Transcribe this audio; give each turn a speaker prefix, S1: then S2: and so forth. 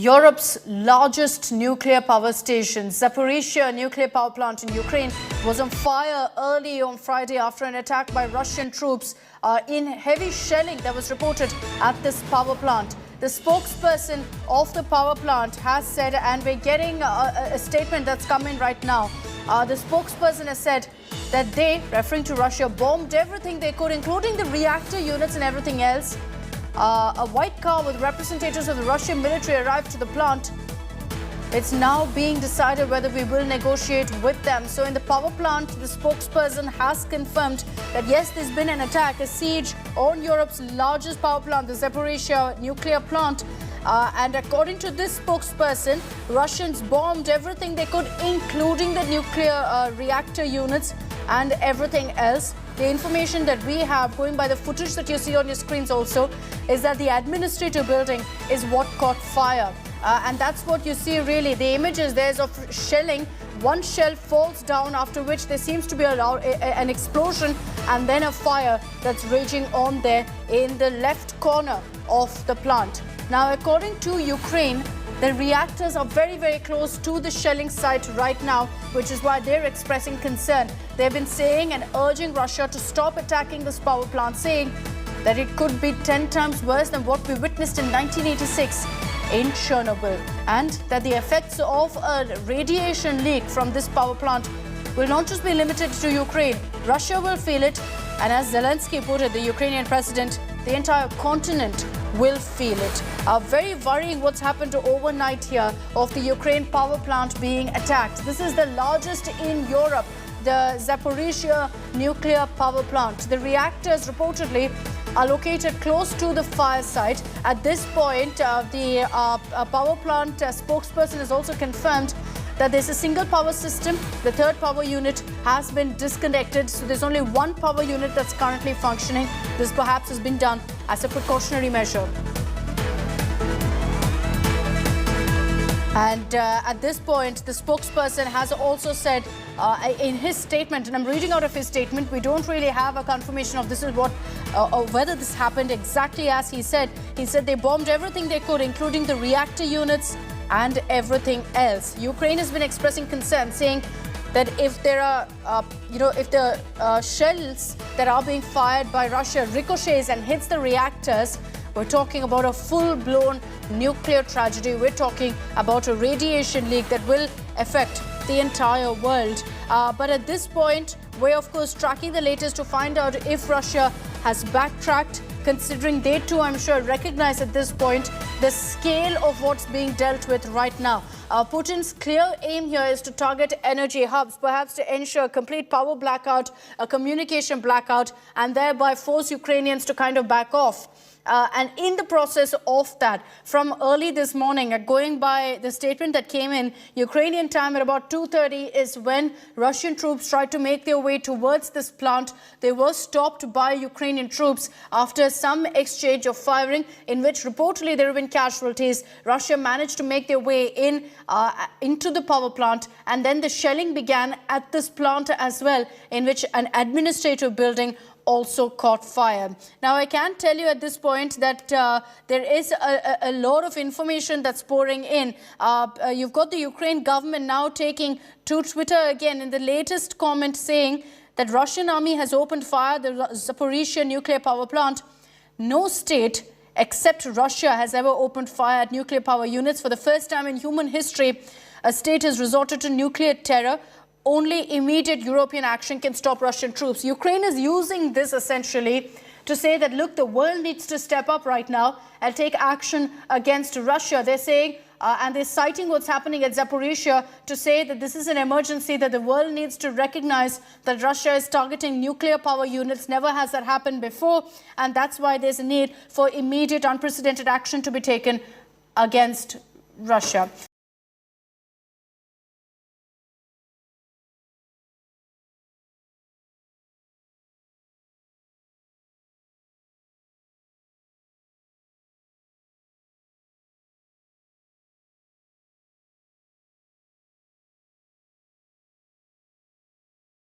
S1: Europe's largest nuclear power station, Zaporizhzhia nuclear power plant in Ukraine, was on fire early on Friday after an attack by Russian troops in heavy shelling that was reported at this power plant. The spokesperson of the power plant has said, and we're getting a statement that's come in right now. The spokesperson has said that they, referring to Russia, bombed everything they could, including the reactor units and everything else. A white car with representatives of the Russian military arrived to the plant. It's now being decided whether we will negotiate with them. So in the power plant, the spokesperson has confirmed that yes, there's been an attack, a siege on Europe's largest power plant, the Zaporizhzhia nuclear plant. And according to this spokesperson, Russians bombed everything they could, including the nuclear reactor units and everything else. The information that we have, going by the footage that you see on your screens also, is that the administrative building is what caught fire. And that's what you see really. The images there's of shelling. One shell falls down, after which there seems to be an explosion and then a fire that's raging on there in the left corner of the plant. Now, according to Ukraine, the reactors are very, very close to the shelling site right now, which is why they're expressing concern. They've been saying and urging Russia to stop attacking this power plant, saying that it could be 10 times worse than what we witnessed in 1986 in Chernobyl, and that the effects of a radiation leak from this power plant will not just be limited to Ukraine. Russia will feel it, and as Zelensky put it, the Ukrainian president, the entire continent will feel it. Very worrying what's happened overnight here of the Ukraine power plant being attacked. This is the largest in Europe, the Zaporizhzhia nuclear power plant. The reactors reportedly are located close to the fire site. At this point, the power plant spokesperson has also confirmed that there's a single power system. The third power unit has been disconnected, so there's only one power unit that's currently functioning. This perhaps has been done as a precautionary measure. And at this point, the spokesperson has also said in his statement, and I'm reading out of his statement, we don't really have a confirmation of this is what, whether this happened exactly as he said. He said they bombed everything they could, including the reactor units and everything else. Ukraine has been expressing concern, saying that if there are, if the shells that are being fired by Russia ricochets and hits the reactors, we're talking about a full-blown nuclear tragedy. We're talking about a radiation leak that will affect the entire world. But at this point, we're of course tracking the latest to find out if Russia has backtracked, considering they too, I'm sure, recognize at this point the scale of what's being dealt with right now. Putin's clear aim here is to target energy hubs, perhaps to ensure a complete power blackout, a communication blackout, and thereby force Ukrainians to kind of back off. And in the process of that, from early this morning, going by the statement that came in Ukrainian time at about 2:30 is when Russian troops tried to make their way towards this plant. They were stopped by Ukrainian troops after some exchange of firing, in which reportedly there have been casualties. Russia managed to make their way in into the power plant, and then the shelling began at this plant as well, in which an administrative building also caught fire. Now, I can tell you at this point that there is a lot of information that's pouring in. You've got the Ukraine government now taking to Twitter again in the latest comment saying that Russian army has opened fire the Zaporizhzhia nuclear power plant. No state except Russia has ever opened fire at nuclear power units. For the first time in human history, a state has resorted to nuclear terror. Only immediate European action can stop Russian troops. Ukraine is using this essentially to say that, look, the world needs to step up right now and take action against Russia. They're saying, and they're citing what's happening at Zaporizhzhia to say that this is an emergency, that the world needs to recognize that Russia is targeting nuclear power units. Never has that happened before. And that's why there's a need for immediate, unprecedented action to be taken against Russia.